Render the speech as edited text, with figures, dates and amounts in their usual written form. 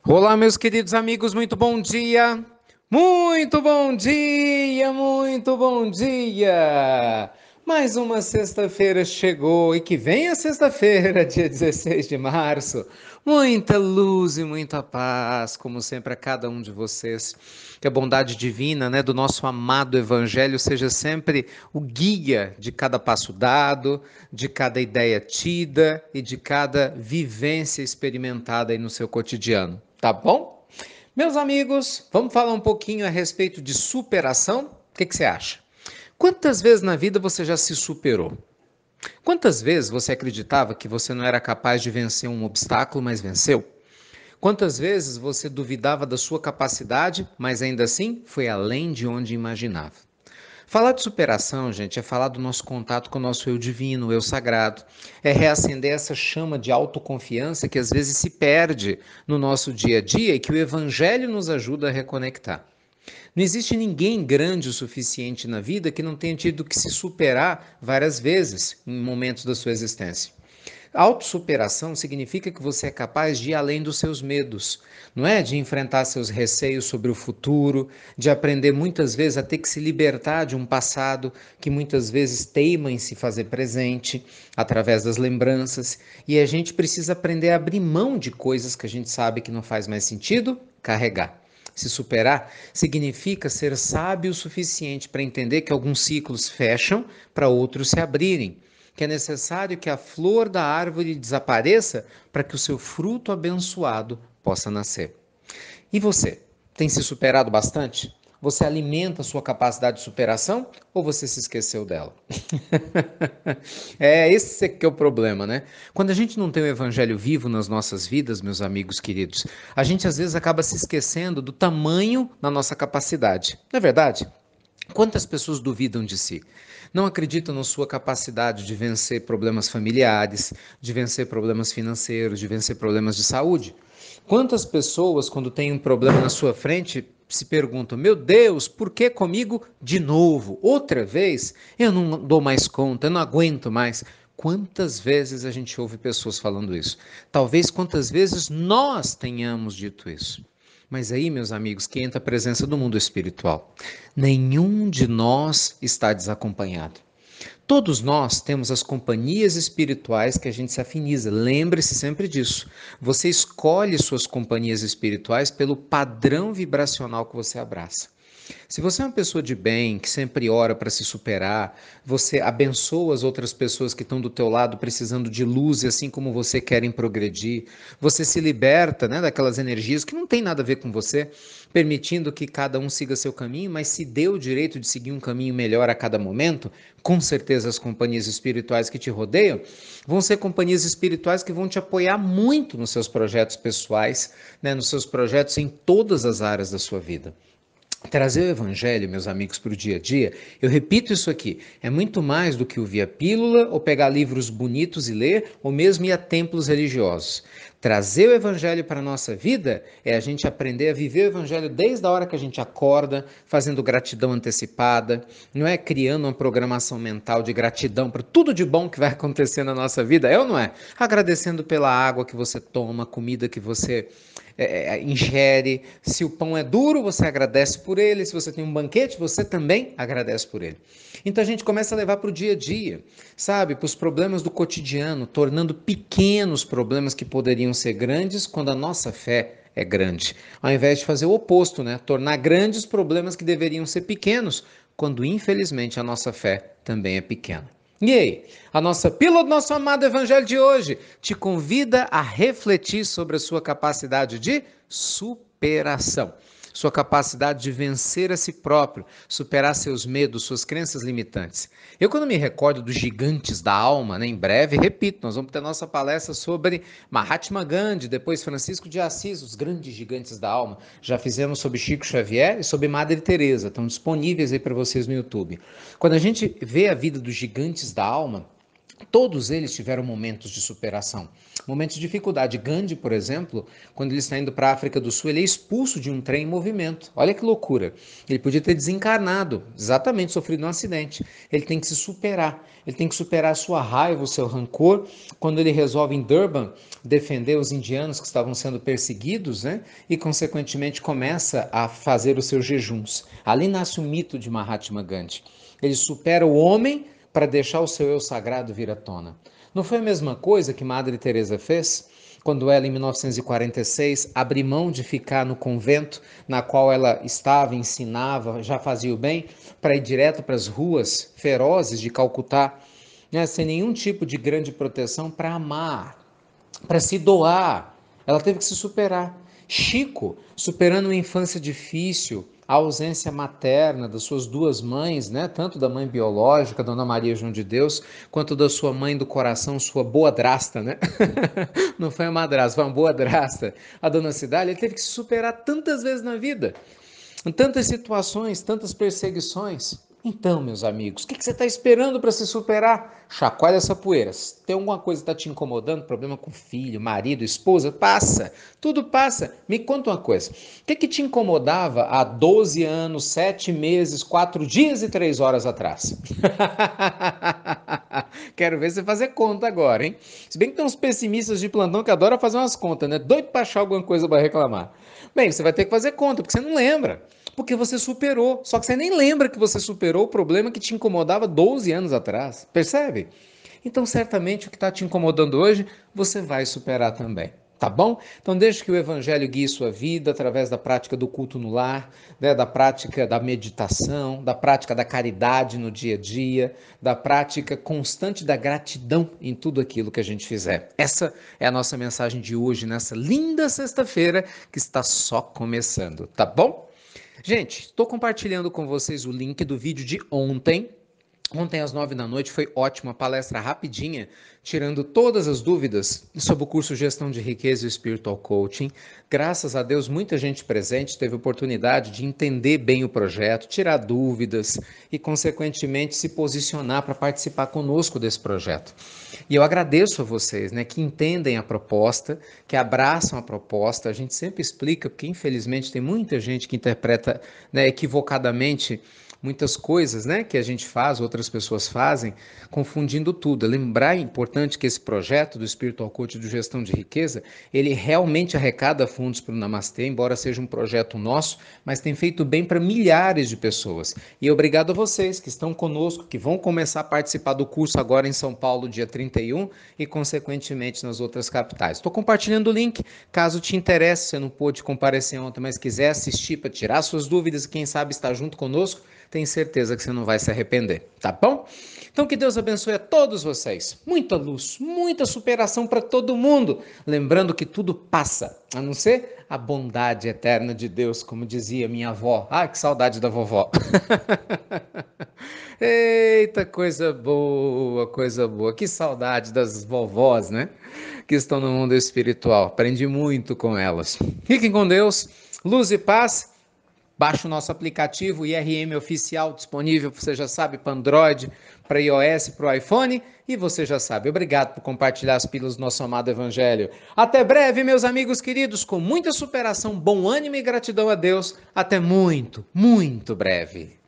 Olá, meus queridos amigos, muito bom dia! Muito bom dia, muito bom dia! Mais uma sexta-feira chegou e que vem a sexta-feira, dia 16 de março. Muita luz e muita paz, como sempre, a cada um de vocês. Que a bondade divina, né, do nosso amado Evangelho seja sempre o guia de cada passo dado, de cada ideia tida e de cada vivência experimentada aí no seu cotidiano. Tá bom? Meus amigos, vamos falar um pouquinho a respeito de superação? O que você acha? Quantas vezes na vida você já se superou? Quantas vezes você acreditava que você não era capaz de vencer um obstáculo, mas venceu? Quantas vezes você duvidava da sua capacidade, mas ainda assim foi além de onde imaginava? Falar de superação, gente, é falar do nosso contato com o nosso eu divino, o eu sagrado. É reacender essa chama de autoconfiança que às vezes se perde no nosso dia a dia e que o evangelho nos ajuda a reconectar. Não existe ninguém grande o suficiente na vida que não tenha tido que se superar várias vezes em momentos da sua existência. Autossuperação significa que você é capaz de ir além dos seus medos, não é? De enfrentar seus receios sobre o futuro, de aprender muitas vezes a ter que se libertar de um passado que muitas vezes teima em se fazer presente através das lembranças, e a gente precisa aprender a abrir mão de coisas que a gente sabe que não faz mais sentido carregar. Se superar significa ser sábio o suficiente para entender que alguns ciclos fecham para outros se abrirem, que é necessário que a flor da árvore desapareça para que o seu fruto abençoado possa nascer. E você? Tem se superado bastante? Você alimenta a sua capacidade de superação ou você se esqueceu dela? Esse que é o problema, né? Quando a gente não tem o evangelho vivo nas nossas vidas, meus amigos queridos, a gente às vezes acaba se esquecendo do tamanho da nossa capacidade. Não é verdade? Quantas pessoas duvidam de si? Não acreditam na sua capacidade de vencer problemas familiares, de vencer problemas financeiros, de vencer problemas de saúde? Quantas pessoas, quando tem um problema na sua frente, se perguntam: meu Deus, por que comigo de novo? Outra vez? Eu não dou mais conta, eu não aguento mais. Quantas vezes a gente ouve pessoas falando isso? Talvez quantas vezes nós tenhamos dito isso. Mas aí, meus amigos, que entra a presença do mundo espiritual. Nenhum de nós está desacompanhado. Todos nós temos as companhias espirituais que a gente se afiniza. Lembre-se sempre disso. Você escolhe suas companhias espirituais pelo padrão vibracional que você abraça. Se você é uma pessoa de bem, que sempre ora para se superar, você abençoa as outras pessoas que estão do teu lado precisando de luz e assim como você querem progredir, você se liberta, né, daquelas energias que não tem nada a ver com você, permitindo que cada um siga seu caminho, mas se dê o direito de seguir um caminho melhor a cada momento, com certeza as companhias espirituais que te rodeiam vão ser companhias espirituais que vão te apoiar muito nos seus projetos pessoais, né, nos seus projetos em todas as áreas da sua vida. Trazer o evangelho, meus amigos, para o dia a dia, eu repito isso aqui, é muito mais do que ouvir a pílula ou pegar livros bonitos e ler, ou mesmo ir a templos religiosos. Trazer o evangelho para a nossa vida é a gente aprender a viver o evangelho desde a hora que a gente acorda, fazendo gratidão antecipada, não é criando uma programação mental de gratidão para tudo de bom que vai acontecer na nossa vida, é ou não é? Agradecendo pela água que você toma, comida que você ingere. Se o pão é duro, você agradece por ele. Se você tem um banquete, você também agradece por ele. Então a gente começa a levar para o dia a dia, sabe? Para os problemas do cotidiano, tornando pequenos problemas que poderiam ser grandes quando a nossa fé é grande. Ao invés de fazer o oposto, né? Tornar grandes problemas que deveriam ser pequenos, quando infelizmente a nossa fé também é pequena. E aí, a nossa pílula do nosso amado evangelho de hoje te convida a refletir sobre a sua capacidade de superação, sua capacidade de vencer a si próprio, superar seus medos, suas crenças limitantes. Eu, quando me recordo dos gigantes da alma, né, em breve, repito, nós vamos ter nossa palestra sobre Mahatma Gandhi, depois Francisco de Assis, os grandes gigantes da alma. Já fizemos sobre Chico Xavier e sobre Madre Teresa, estão disponíveis aí para vocês no YouTube. Quando a gente vê a vida dos gigantes da alma, Todos eles tiveram momentos de superação, momentos de dificuldade. Gandhi, por exemplo, quando ele está indo para a África do Sul, ele é expulso de um trem em movimento. Olha que loucura. Ele podia ter desencarnado, exatamente, sofrido um acidente. Ele tem que se superar. Ele tem que superar a sua raiva, o seu rancor. Quando ele resolve em Durban defender os indianos que estavam sendo perseguidos, né? E consequentemente começa a fazer os seus jejuns. Ali nasce o mito de Mahatma Gandhi. Ele supera o homem para deixar o seu eu sagrado vir à tona. Não foi a mesma coisa que Madre Teresa fez? Quando ela, em 1946, abriu mão de ficar no convento na qual ela estava, ensinava, já fazia o bem, para ir direto para as ruas ferozes de Calcutá, né, sem nenhum tipo de grande proteção, para amar, para se doar. Ela teve que se superar. Chico, superando uma infância difícil, a ausência materna das suas duas mães, né? Tanto da mãe biológica, Dona Maria João de Deus, quanto da sua mãe do coração, sua boa-drasta, né? Não foi a madrasta, foi uma boa-drasta. A Dona Cidália, ele teve que se superar tantas vezes na vida, em tantas situações, tantas perseguições. Então, meus amigos, o que você está esperando para se superar? Chacoalha essa poeira. Se tem alguma coisa que está te incomodando, problema com filho, marido, esposa, passa. Tudo passa. Me conta uma coisa. O que te incomodava há 12 anos, 7 meses, 4 dias e 3 horas atrás? Quero ver você fazer conta agora, hein? Se bem que tem uns pessimistas de plantão que adoram fazer umas contas, né? Doido para achar alguma coisa para reclamar. Bem, você vai ter que fazer conta, porque você não lembra. Porque você superou. Só que você nem lembra que você superou o problema que te incomodava 12 anos atrás. Percebe? Então, certamente, o que está te incomodando hoje, você vai superar também. Tá bom? Então, deixe que o Evangelho guie sua vida através da prática do culto no lar, né, da prática da meditação, da prática da caridade no dia a dia, da prática constante da gratidão em tudo aquilo que a gente fizer. Essa é a nossa mensagem de hoje, nessa linda sexta-feira que está só começando. Tá bom? Gente, estou compartilhando com vocês o link do vídeo de ontem. Ontem às 9 da noite foi ótima, palestra rapidinha, tirando todas as dúvidas sobre o curso Gestão de Riqueza e Spiritual Coaching. Graças a Deus, muita gente presente teve oportunidade de entender bem o projeto, tirar dúvidas e, consequentemente, se posicionar para participar conosco desse projeto. E eu agradeço a vocês, né, que entendem a proposta, que abraçam a proposta. A gente sempre explica, porque infelizmente tem muita gente que interpreta, né, equivocadamente muitas coisas, né, que a gente faz, outras pessoas fazem, confundindo tudo. Lembrar, é importante que esse projeto do Spiritual Coach de Gestão de Riqueza, ele realmente arrecada fundos para o Namastê, embora seja um projeto nosso, mas tem feito bem para milhares de pessoas. E obrigado a vocês que estão conosco, que vão começar a participar do curso agora em São Paulo, dia 31, e consequentemente nas outras capitais. Estou compartilhando o link, caso te interesse, você não pôde comparecer ontem, mas quiser assistir para tirar suas dúvidas e quem sabe estar junto conosco, tenho certeza que você não vai se arrepender, tá bom? Então que Deus abençoe a todos vocês. Muita luz, muita superação para todo mundo. Lembrando que tudo passa, a não ser a bondade eterna de Deus, como dizia minha avó. Ah, que saudade da vovó. Eita, coisa boa, coisa boa. Que saudade das vovós, né? Que estão no mundo espiritual. Aprendi muito com elas. Fiquem com Deus. Luz e paz. Baixe o nosso aplicativo IRM Oficial, disponível, você já sabe, para Android, para iOS, para o iPhone. E você já sabe, obrigado por compartilhar as pílulas do nosso amado Evangelho. Até breve, meus amigos queridos, com muita superação, bom ânimo e gratidão a Deus. Até muito, muito breve.